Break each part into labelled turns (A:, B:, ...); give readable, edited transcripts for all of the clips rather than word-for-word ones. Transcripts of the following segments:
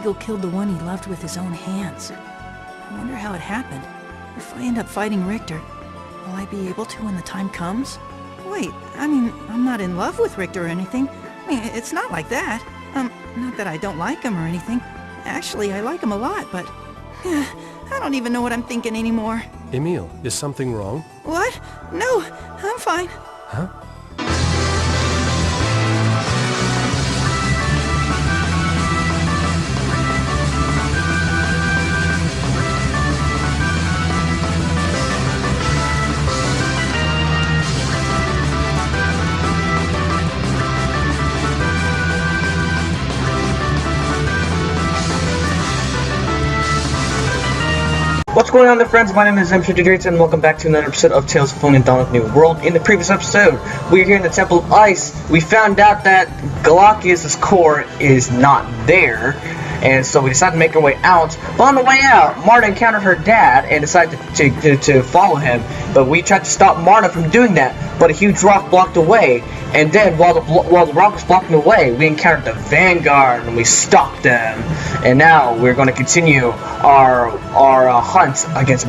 A: Eagle killed the one he loved with his own hands. I wonder how it happened. If I end up fighting Richter, will I be able to when the time comes? Wait, I mean, I'm not in love with Richter or anything. I mean, it's not like that. Not that I don't like him or anything. Actually, I like him a lot, but... I don't even know what I'm thinking anymore.
B: Emil, is something wrong?
A: What? No, I'm fine.
B: Huh?
C: What's going on there, friends? My name is M53 and welcome back to another episode of Tales of Symphonia Dawn of New World. In the previous episode, we're here in the Temple of Ice. We found out that Galakius' core is not there, and so we decided to make our way out. But on the way out, Marta encountered her dad and decided to follow him. But we tried to stop Marta from doing that, but a huge rock blocked the way. And then, while the rock was blocking the way, we encountered the Vanguard and we stopped them. And now we're going to continue our hunt against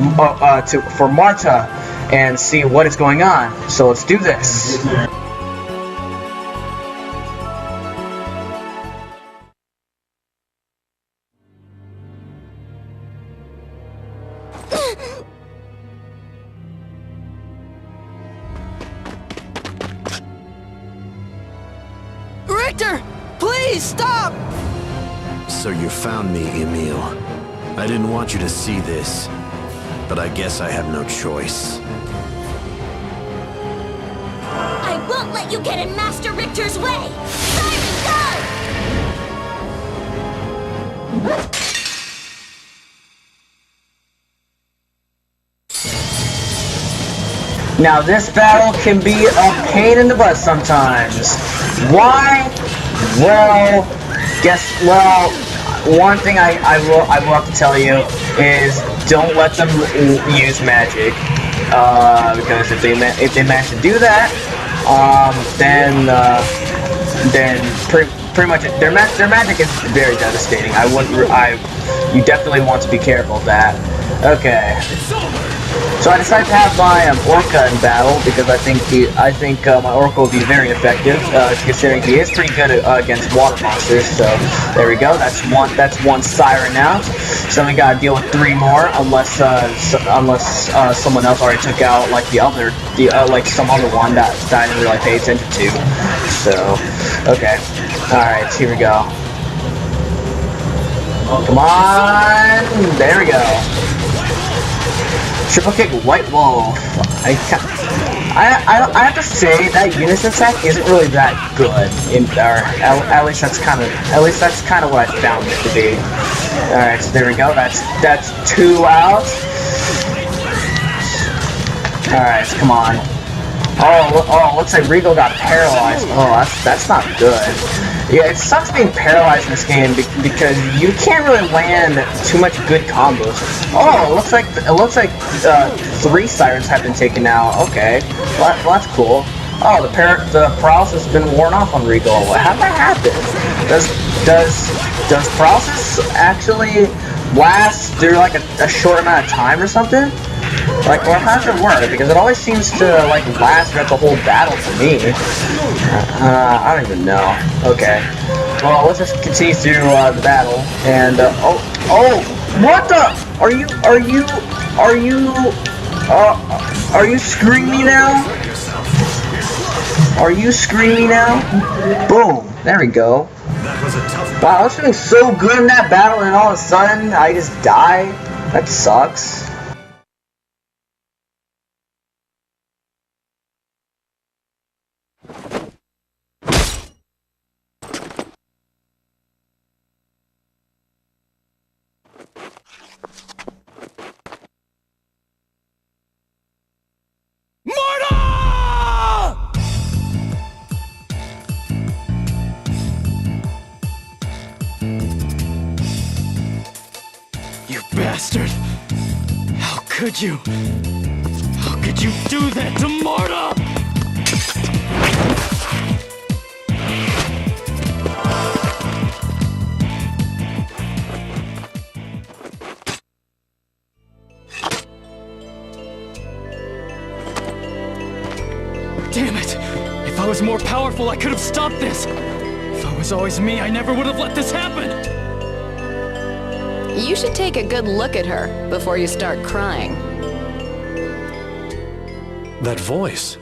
C: for Marta and see what is going on. So let's do this.
A: Richter! Please, stop!
D: So you found me, Emil. I didn't want you to see this, but I guess I have no choice.
E: I won't let you get in Master Richter's way! Siren, go!
C: Now this battle can be a pain in the butt sometimes. Why? Well, one thing I will have to tell you is don't let them use magic, because if they manage to do that, then pretty much their magic is very devastating. You definitely want to be careful of that. Okay. So I decided to have my Orca in battle because I think my Orca will be very effective, considering he is pretty good against water monsters. So there we go. That's one Siren out. So we gotta deal with 3 more, unless someone else already took out like some other one that I didn't really pay attention to. So okay, all right, here we go. Come on, there we go. Triple kick White Wolf. I have to say that unison attack isn't really that good, at least that's kind of what I found it to be. All right, so there we go. That's 2 out. All right, come on. Oh, looks like Regal got paralyzed. Oh, that's not good. Yeah, it sucks being paralyzed in this game because you can't really land too much good combos. Oh, it looks like 3 Sirens have been taken out. Okay, well that's cool. Oh, the paralysis has been worn off on Regal. How'd that happen? Does paralysis actually last through like a short amount of time or something? Or how does it work? Because it always seems to last throughout the whole battle for me. I don't even know. Okay. Well, let's just continue through the battle. And what the? Are you screaming now? Are you screaming now? Boom. There we go. Wow, I was doing so good in that battle, and all of a sudden I just die. That sucks.
F: You bastard! How could you? How could you do that to Marta? powerful, I could have stopped this. If it was always me, I never would have let this happen.
G: You should take a good look at her before you start crying.
B: That voice.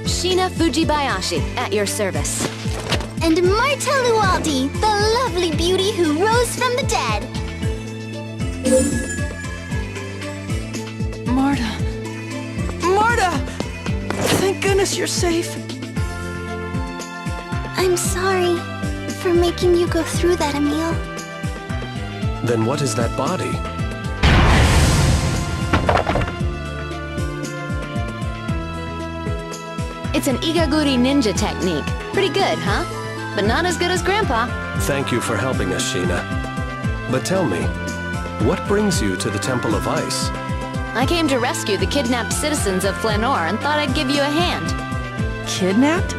G: Shina Fujibayashi, at your service.
E: And Marta Lualdi, the lovely beauty who rose from the dead.
A: Marta. Marta! Thank goodness you're safe.
E: I'm sorry for making you go through that, Emil.
B: Then what is that body?
G: It's an Igaguri ninja technique. Pretty good, huh? But not as good as Grandpa.
B: Thank you for helping us, Sheena. But tell me, what brings you to the Temple of Ice?
G: I came to rescue the kidnapped citizens of Flanor and thought I'd give you a hand.
A: Kidnapped?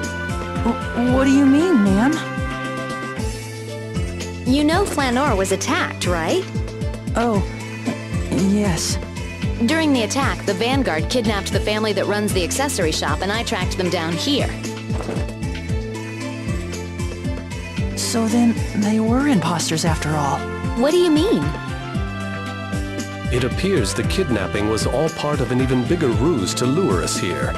A: What do you mean, ma'am?
G: You know Flanor was attacked, right?
A: Oh, yes.
G: During the attack, the Vanguard kidnapped the family that runs the accessory shop, and I tracked them down here.
A: So then, they were imposters after all.
G: What do you mean?
B: It appears the kidnapping was all part of an even bigger ruse to lure us here.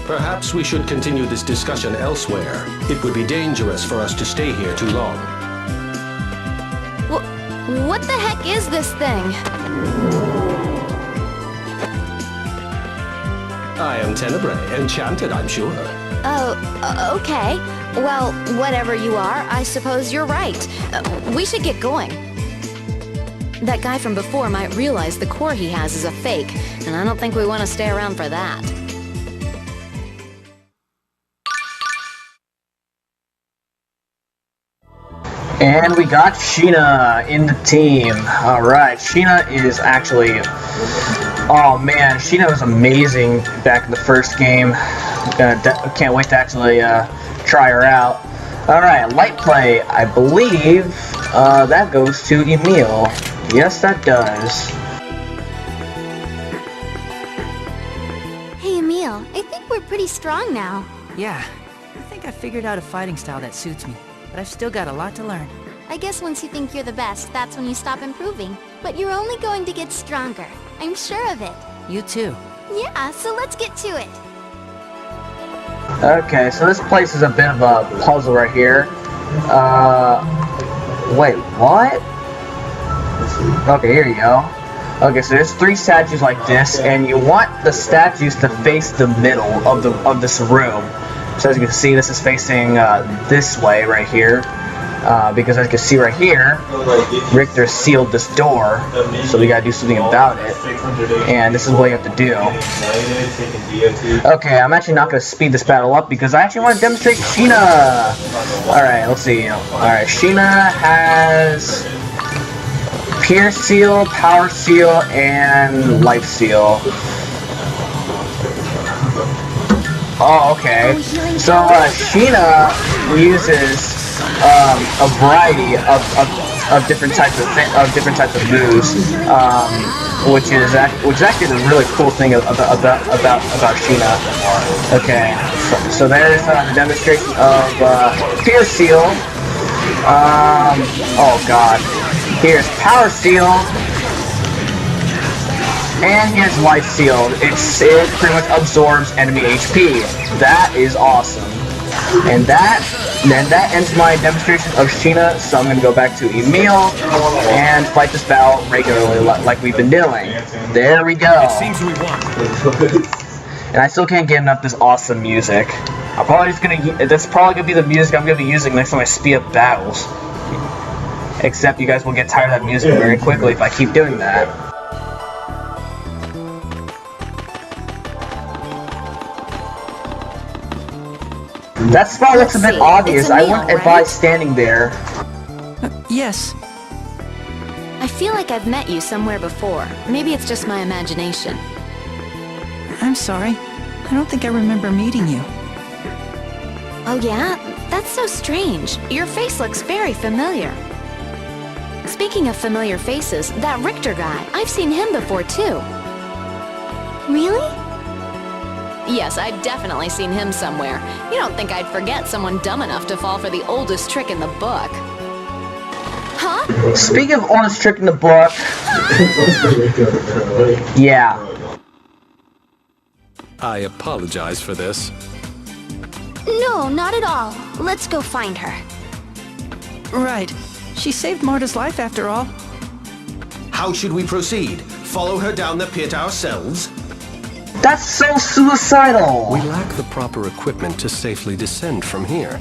H: Perhaps we should continue this discussion elsewhere. It would be dangerous for us to stay here too long.
G: What the heck is this thing?
H: I am Tenebrae, enchanted, I'm sure.
G: Oh, okay. Well, whatever you are, I suppose you're right. We should get going. That guy from before might realize the core he has is a fake, and I don't think we want to stay around for that.
C: And we got Sheena in the team. Alright, Sheena is actually... Oh man, Sheena was amazing back in the first game. Can't wait to actually try her out. Alright, light play. I believe that goes to Emil. Yes, that does.
E: Hey, Emil, I think we're pretty strong now.
A: Yeah, I think I figured out a fighting style that suits me, but I've still got a lot to learn.
E: I guess once you think you're the best, that's when you stop improving. But you're only going to get stronger. I'm sure of it.
A: You too.
E: Yeah, so let's get to it.
C: Okay, so this place is a bit of a puzzle right here. Wait, what? Okay, here you go. Okay, so there's 3 statues like this, and you want the statues to face the middle of this room. So as you can see, this is facing this way right here. Because as you can see right here, Richter sealed this door, so we gotta do something about it. And this is what you have to do. Okay, I'm actually not gonna speed this battle up because I actually want to demonstrate Sheena! Alright, let's see. Alright, Sheena has Pierce Seal, Power Seal, and Life Seal. Oh, okay. So, Sheena uses a variety of different types of moves, which is actually the really cool thing about Sheena. Okay, so there's the demonstration of Pierce Seal. Oh God, here's Power Seal, and here's Life Seal. It pretty much absorbs enemy HP. That is awesome. And that ends my demonstration of Sheena, so I'm going to go back to Emil and fight this battle regularly like we've been doing. There we go.
B: It seems we won.
C: And I still can't get enough of this awesome music. That's probably going to be the music I'm going to be using next time I speed up battles. Except you guys will get tired of that music very quickly if I keep doing that. That spot looks a bit obvious. I wouldn't advise standing there.
A: Yes.
G: I feel like I've met you somewhere before. Maybe it's just my imagination.
A: I'm sorry. I don't think I remember meeting you.
G: Oh yeah? That's so strange. Your face looks very familiar. Speaking of familiar faces, that Richter guy, I've seen him before too.
E: Really?
G: Yes, I've definitely seen him somewhere. You don't think I'd forget someone dumb enough to fall for the oldest trick in the book? Huh?
C: Speaking of oldest trick in the book... yeah.
B: I apologize for this.
E: No, not at all. Let's go find her.
A: Right. She saved Marta's life after all.
H: How should we proceed? Follow her down the pit ourselves?
C: That's so suicidal!
B: We lack the proper equipment to safely descend from here.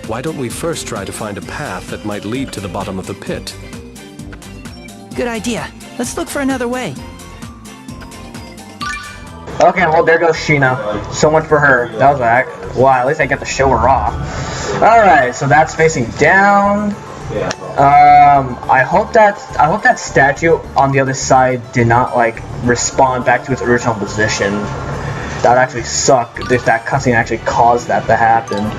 B: Why don't we first try to find a path that might lead to the bottom of the pit?
A: Good idea. Let's look for another way.
C: Okay, well, there goes Sheena. So much for her. That was like, wow, at least I get to show her off. Alright, so that's facing down. I hope that statue on the other side did not, like, respawn back to its original position. That would actually suck if that cutscene actually caused that to happen.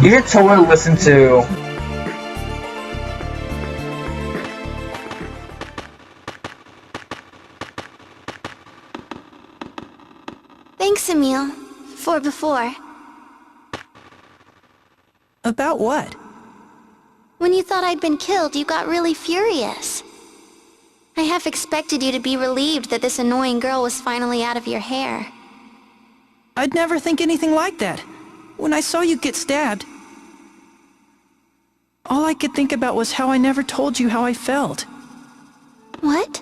C: You should totally listen to...
E: Thanks, Emil. For before.
A: About what?
E: When you thought I'd been killed, you got really furious. I half expected you to be relieved that this annoying girl was finally out of your hair.
A: I'd never think anything like that. When I saw you get stabbed, all I could think about was how I never told you how I felt.
E: What?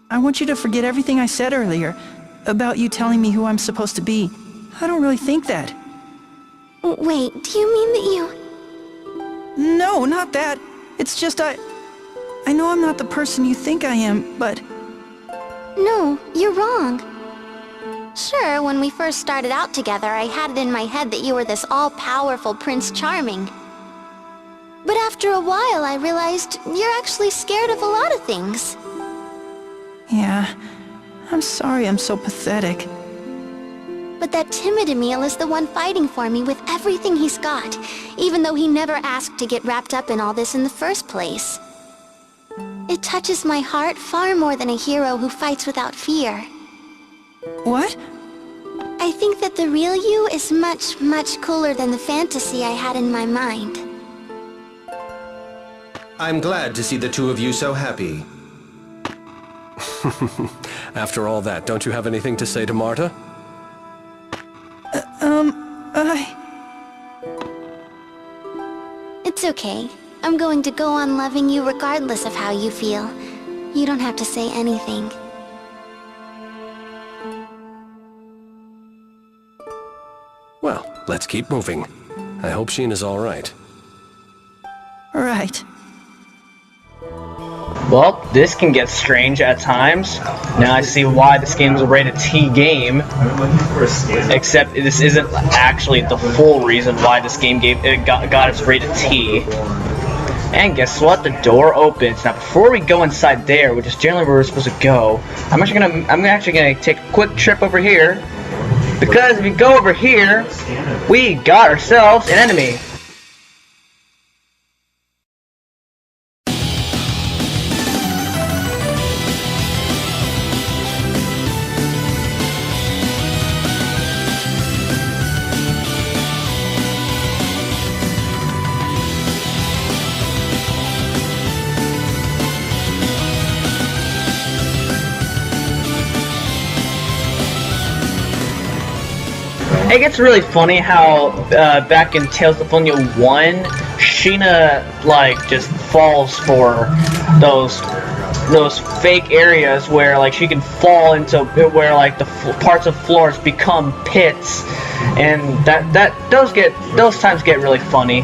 A: I want you to forget everything I said earlier about you telling me who I'm supposed to be. I don't really think that.
E: Wait, do you mean that you...
A: No, not that. It's just I know I'm not the person you think I am, but...
E: No, you're wrong. Sure, when we first started out together, I had it in my head that you were this all-powerful Prince Charming. But after a while, I realized you're actually scared of a lot of things.
A: Yeah, I'm sorry I'm so pathetic.
E: But that timid Emil is the one fighting for me with everything he's got, even though he never asked to get wrapped up in all this in the first place. It touches my heart far more than a hero who fights without fear.
A: What?
E: I think that the real you is much, much cooler than the fantasy I had in my mind.
H: I'm glad to see the two of you so happy.
B: After all that, don't you have anything to say to Marta?
E: It's okay. I'm going to go on loving you regardless of how you feel. You don't have to say anything.
B: Well, let's keep moving. I hope Sheena's all right.
A: Right.
C: Well, this can get strange at times. Now I see why this game is a rated T game. Except this isn't actually the full reason why this game got its rated T. And guess what? The door opens. Now before we go inside there, which is generally where we're supposed to go, I'm actually gonna take a quick trip over here. Because if we go over here, we got ourselves an enemy. It gets really funny how back in Tales of Symphonia 1, Sheena like just falls for those fake areas where like she can fall into where like the parts of floors become pits, and those times get really funny.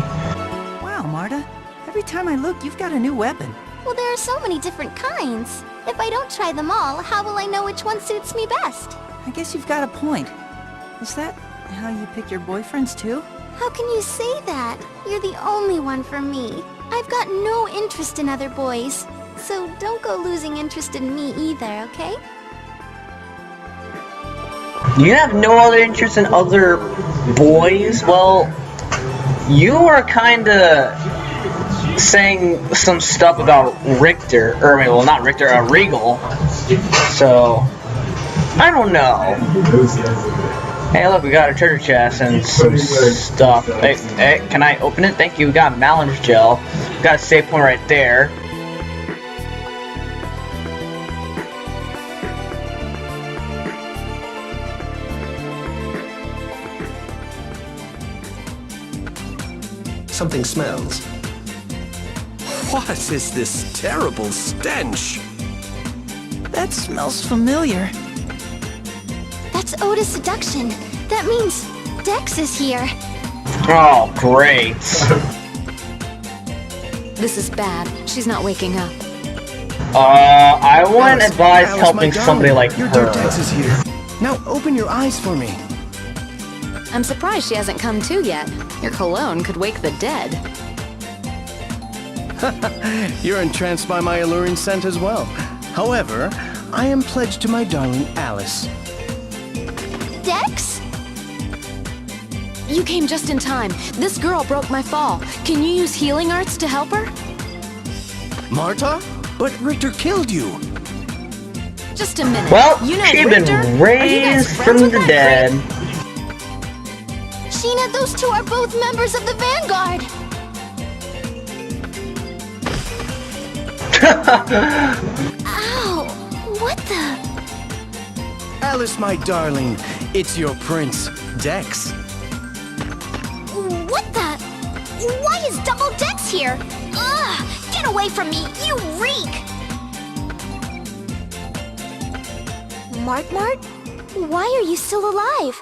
A: Wow, Marta. Every time I look, you've got a new weapon.
E: Well, there are so many different kinds. If I don't try them all, how will I know which one suits me best?
A: I guess you've got a point. Is that how you pick your boyfriends too?
E: How can you say that? You're the only one for me. I've got no interest in other boys. So don't go losing interest in me either, okay?
C: You have no other interest in other boys? Well, you are kinda saying some stuff about Richter, or well, not Richter, Regal. So, I don't know. Hey, look, we got a treasure chest and some stuff. Hey, can I open it? Thank you. We got Mallin's gel. We got a save point right there.
B: Something smells. What is this terrible stench?
A: That smells familiar.
E: That's Oda's seduction. That means Dex is here.
C: Oh, great.
G: This is bad. She's not waking up.
C: I wouldn't advise
I: Alice,
C: helping
I: my
C: somebody
I: darling,
C: like
I: your
C: her.
I: Dex is here. Now open your eyes for me.
G: I'm surprised she hasn't come to yet. Your cologne could wake the dead.
I: You're entranced by my alluring scent as well. However, I am pledged to my darling Alice.
E: Dex?
G: You came just in time. This girl broke my fall. Can you use healing arts to help her?
I: Marta? But Richter killed you.
G: Just a minute.
C: Well,
G: you know
C: she's
G: Richter?
C: been
G: Are you guys
C: raised
G: friends
C: from
G: with
C: the
G: that
C: dead.
E: Sheena, those two are both members of the Vanguard. Ow! What the?
I: Alice, my darling, it's your prince, Dex.
E: What the? Why is Double Dex here? Ugh! Get away from me! You reek! Mart? Why are you still alive?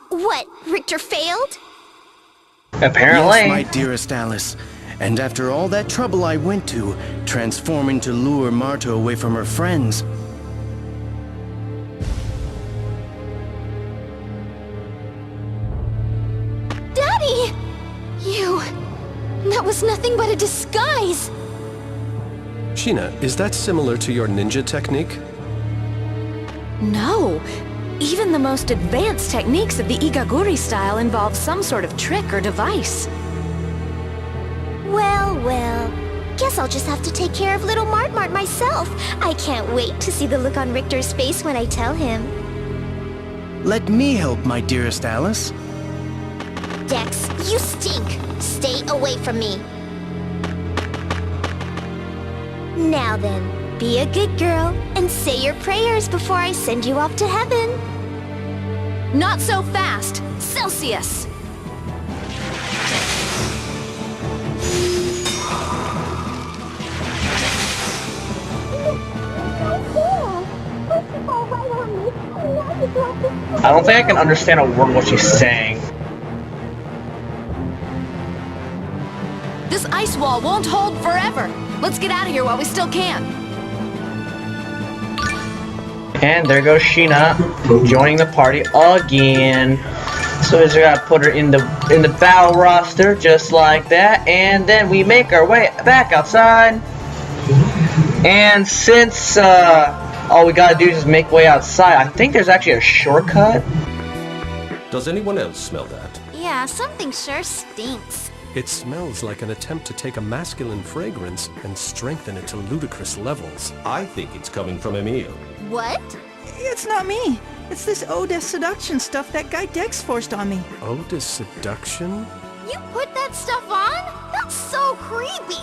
E: What, Richter failed?
C: Apparently.
I: Yes, my dearest Alice. And after all that trouble I went to, transforming to lure Marta away from her friends,
E: Daddy! That was nothing but a disguise!
B: Sheena, is that similar to your ninja technique?
G: No. Even the most advanced techniques of the Igaguri style involve some sort of trick or device.
E: Well. Guess I'll just have to take care of little Mart myself. I can't wait to see the look on Richter's face when I tell him.
I: let me help, my dearest Alice.
E: Dex, you stink! Stay away from me. Now then, be a good girl and say your prayers before I send you off to heaven.
G: Not so fast! Celsius!
C: I don't think I can understand a word what she's saying.
G: This ice wall won't hold forever! Let's get out of here while we still can!
C: And there goes Sheena, joining the party again. So we just gotta put her in the battle roster, just like that, and then we make our way back outside. And since all we gotta do is just make way outside, I think there's actually a shortcut.
H: Does anyone else smell that?
E: Yeah, something sure stinks.
B: It smells like an attempt to take a masculine fragrance and strengthen it to ludicrous levels.
H: I think it's coming from Emil.
E: What?
A: It's not me. It's this Oda seduction stuff that guy Dex forced on me.
B: Oda seduction?
E: You put that stuff on? That's so creepy!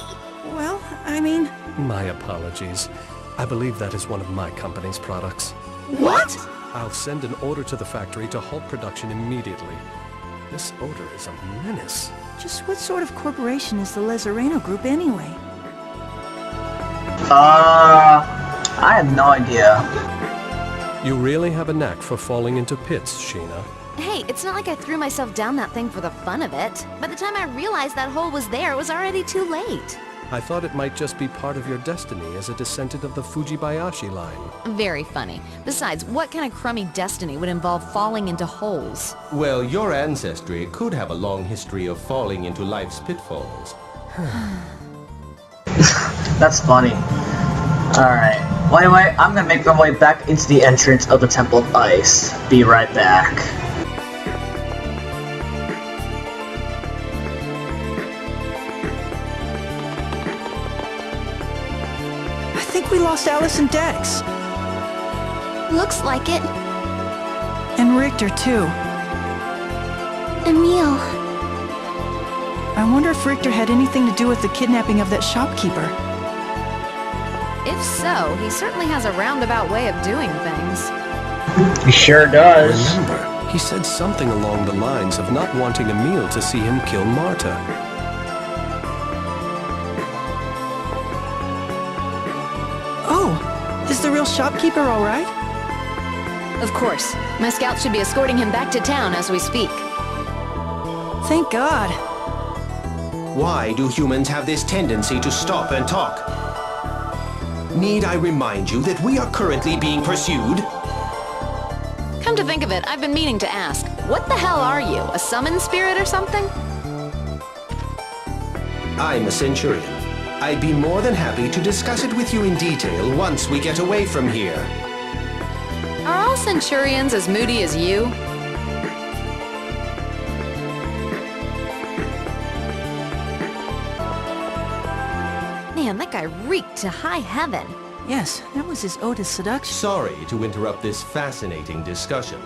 A: Well, I mean...
B: My apologies. I believe that is one of my company's products.
A: What?
B: I'll send an order to the factory to halt production immediately. This odor is a menace.
A: Just what sort of corporation is the Lezareno Group anyway?
C: I have no idea.
B: You really have a knack for falling into pits, Sheena.
G: Hey, it's not like I threw myself down that thing for the fun of it. By the time I realized that hole was there, it was already too late.
B: I thought it might just be part of your destiny as a descendant of the Fujibayashi line.
G: Very funny. Besides, what kind of crummy destiny would involve falling into holes?
J: Well, your ancestry could have a long history of falling into life's pitfalls.
C: That's funny. Alright. Well, anyway, I'm gonna make my way back into the entrance of the Temple of Ice. Be right back.
A: I think we lost Alice and Dex.
E: Looks like it.
A: And Richter, too.
E: Emil.
A: I wonder if Richter had anything to do with the kidnapping of that shopkeeper.
G: If so, he certainly has a roundabout way of doing things.
C: He sure does.
B: Remember, he said something along the lines of not wanting Emil to see him kill Marta.
A: Oh, is the real shopkeeper all right?
G: Of course. My scouts should be escorting him back to town as we speak.
A: Thank God.
J: Why do humans have this tendency to stop and talk? Need I remind you that we are currently being pursued?
G: Come to think of it, I've been meaning to ask. What the hell are you? A summon spirit or something?
J: I'm a Centurion. I'd be more than happy to discuss it with you in detail once we get away from here.
G: Are all Centurions as moody as you? Man, that guy reeked to high heaven.
A: Yes, that was his ode to seduction.
J: Sorry to interrupt this fascinating discussion,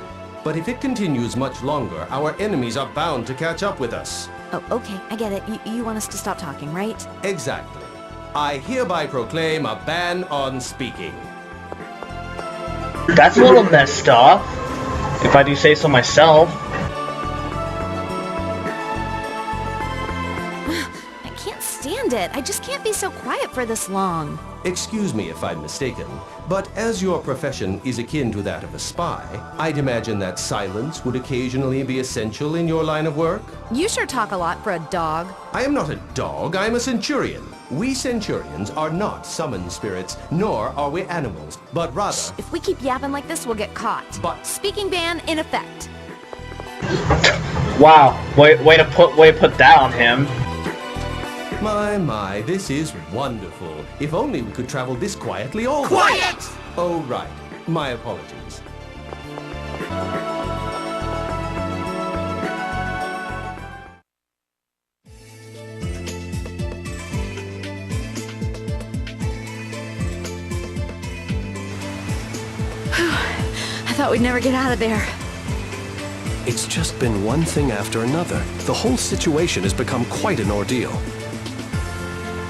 J: but if it continues much longer, our enemies are bound to catch up with us.
G: Oh, okay, I get it. You want us to stop talking, right?
J: Exactly. I hereby proclaim a ban on speaking.
C: That's a little messed up, if I do say so myself.
G: I can't stand it. I just can't be so quiet for this long.
J: Excuse me if I'm mistaken, but as your profession is akin to that of a spy, I'd imagine that silence would occasionally be essential in your line of work?
G: You sure talk a lot for a dog.
J: I am not a dog, I'm a Centurion. We Centurions are not summoned spirits, nor are we animals, but rather...
G: If we keep yapping like this, we'll get caught.
J: But...
G: Speaking ban in effect.
C: Wow, way to put that on him.
J: My, this is wonderful. If only we could travel this quietly all the way. Quiet! Oh, right. My apologies.
G: I thought we'd never get out of there.
B: It's just been one thing after another. The whole situation has become quite an ordeal.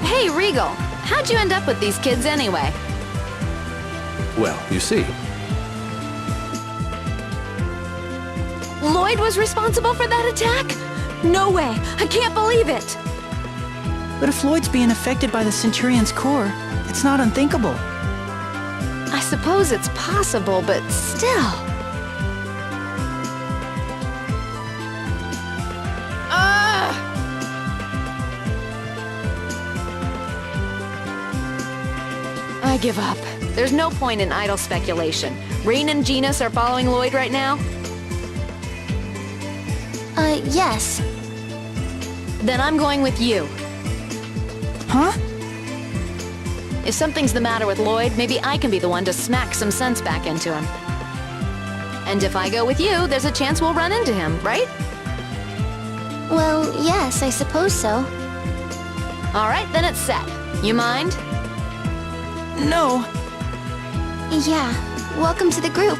G: Hey, Regal, how'd you end up with these kids anyway?
B: Well, you see,
G: Lloyd was responsible for that attack? No way! I can't believe it!
A: But if Lloyd's being affected by the Centurion's core, it's not unthinkable.
G: I suppose it's possible, but still... I give up. There's no point in idle speculation. Rain and Genus are following Lloyd right now?
E: Yes.
G: Then I'm going with you.
A: Huh?
G: If something's the matter with Lloyd, maybe I can be the one to smack some sense back into him. And if I go with you, there's a chance we'll run into him, right?
E: Well, yes, I suppose so.
G: All right, then it's set. You mind?
A: No.
E: Yeah, welcome to the group.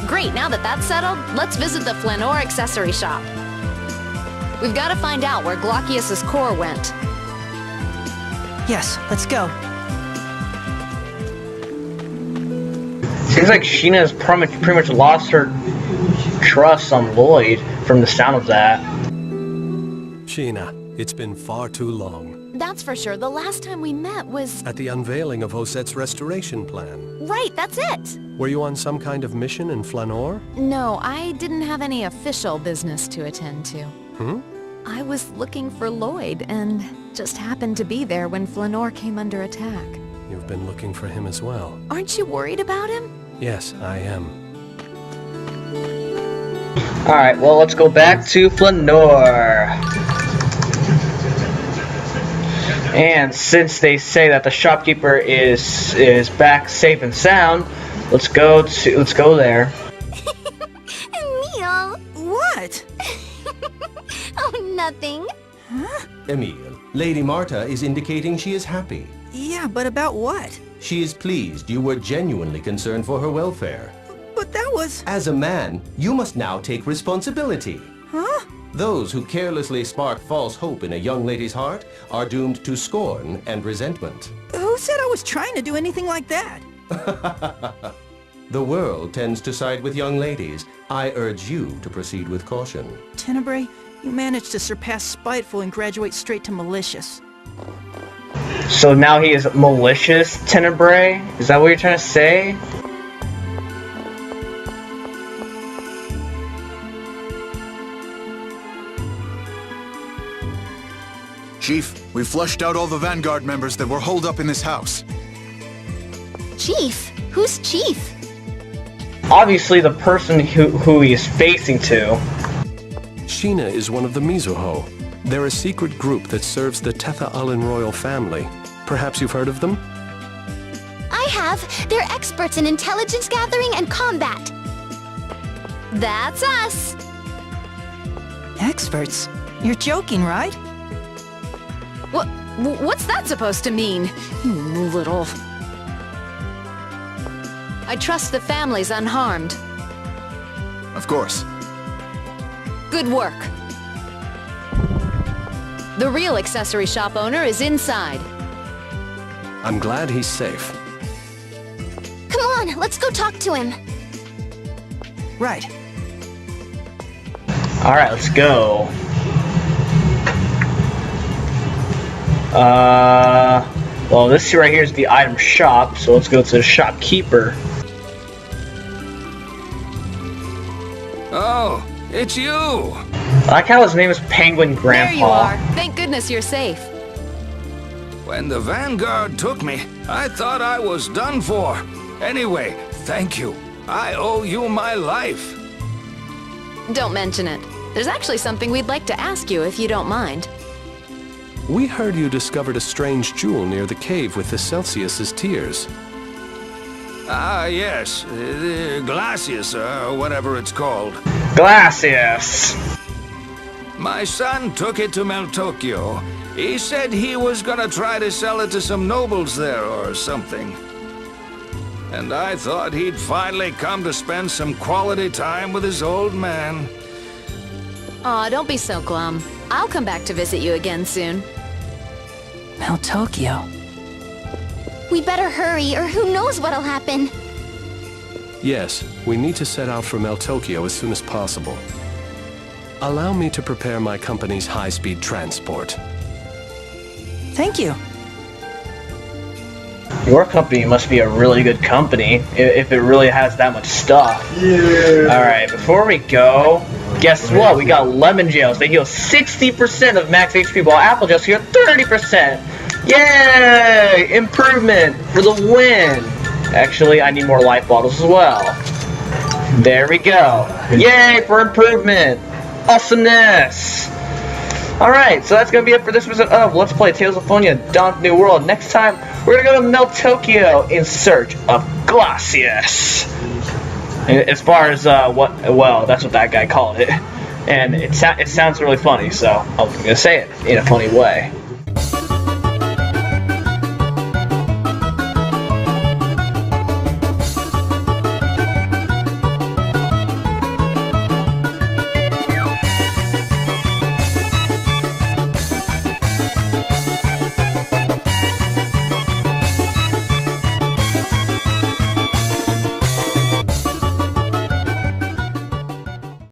G: Great, now that that's settled, let's visit the Flanor accessory shop. We've got to find out where Glaucius's core went.
A: Yes, let's go.
C: Seems like Sheena has pretty much lost her trust on Lloyd from the sound of that.
B: Sheena, it's been far too long.
G: That's for sure. The last time we met was...
B: At the unveiling of Josette's restoration plan.
G: Right, that's it!
B: Were you on some kind of mission in Flanor?
G: No, I didn't have any official business to attend to. I was looking for Lloyd, and just happened to be there when Flanor came under attack.
B: You've been looking for him as well.
G: Aren't you worried about him?
B: Yes, I am.
C: Alright, well, let's go back to Flanor. And since they say that the shopkeeper is back safe and sound, let's go there.
E: Emil!
A: What?
E: Oh, nothing.
A: Huh?
J: Emil, Lady Marta is indicating she is happy.
A: Yeah, but about what?
J: She is pleased you were genuinely concerned for her welfare.
A: But that was...
J: As a man, you must now take responsibility.
A: Huh?
J: Those who carelessly spark false hope in a young lady's heart are doomed to scorn and resentment.
A: Who said I was trying to do anything like that?
J: The world tends to side with young ladies. I urge you to proceed with caution.
A: Tenebrae, you managed to surpass spiteful and graduate straight to malicious.
C: So now he is malicious, Tenebrae? Is that what you're trying to say?
K: Chief, we flushed out all the Vanguard members that were holed up in this house.
E: Chief? Who's Chief?
C: Obviously the person who he is facing to.
B: Sheena is one of the Mizuho. They're a secret group that serves the Tetha Allen royal family. Perhaps you've heard of them?
E: I have. They're experts in intelligence gathering and combat.
G: That's us!
A: Experts? You're joking, right?
G: What's that supposed to mean? You little... I trust the family's unharmed.
K: Of course.
G: Good work. The real accessory shop owner is inside.
B: I'm glad he's safe.
E: Come on, let's go talk to him.
A: Right.
C: Alright, let's go. Well, this right here is the item shop, so let's go to the shopkeeper.
F: Oh, it's you!
C: I like how his name is Penguin Grandpa.
G: There you are. Thank goodness you're safe.
F: When the Vanguard took me, I thought I was done for. Anyway, thank you. I owe you my life.
G: Don't mention it. There's actually something we'd like to ask you if you don't mind.
B: We heard you discovered a strange jewel near the cave with the Celsius's tears.
F: Ah, yes. Glacius, or whatever it's called.
C: Glacius!
F: My son took it to Meltokyo. He said he was gonna try to sell it to some nobles there or something. And I thought he'd finally come to spend some quality time with his old man.
G: Aw, don't be so glum. I'll come back to visit you again soon.
A: Meltokyo.
E: We better hurry, or who knows what'll happen.
B: Yes, we need to set out for Meltokyo as soon as possible. Allow me to prepare my company's high-speed transport.
A: Thank you.
C: Your company must be a really good company, if it really has that much stuff. Yeah. Alright, before we go, guess what? We got lemon gels. They heal 60% of max HP, while apple gels heal 30%. Yay! Improvement for the win. Actually, I need more life bottles as well. There we go. Yay for improvement. Awesomeness. Alright, so that's going to be it for this episode of Let's Play Tales of Symphonia Dawn of the New World. Next time, we're going to go to Meltokyo in search of Glacius. As far as, well, that's what that guy called it. And it sounds really funny, so I'm going to say it in a funny way.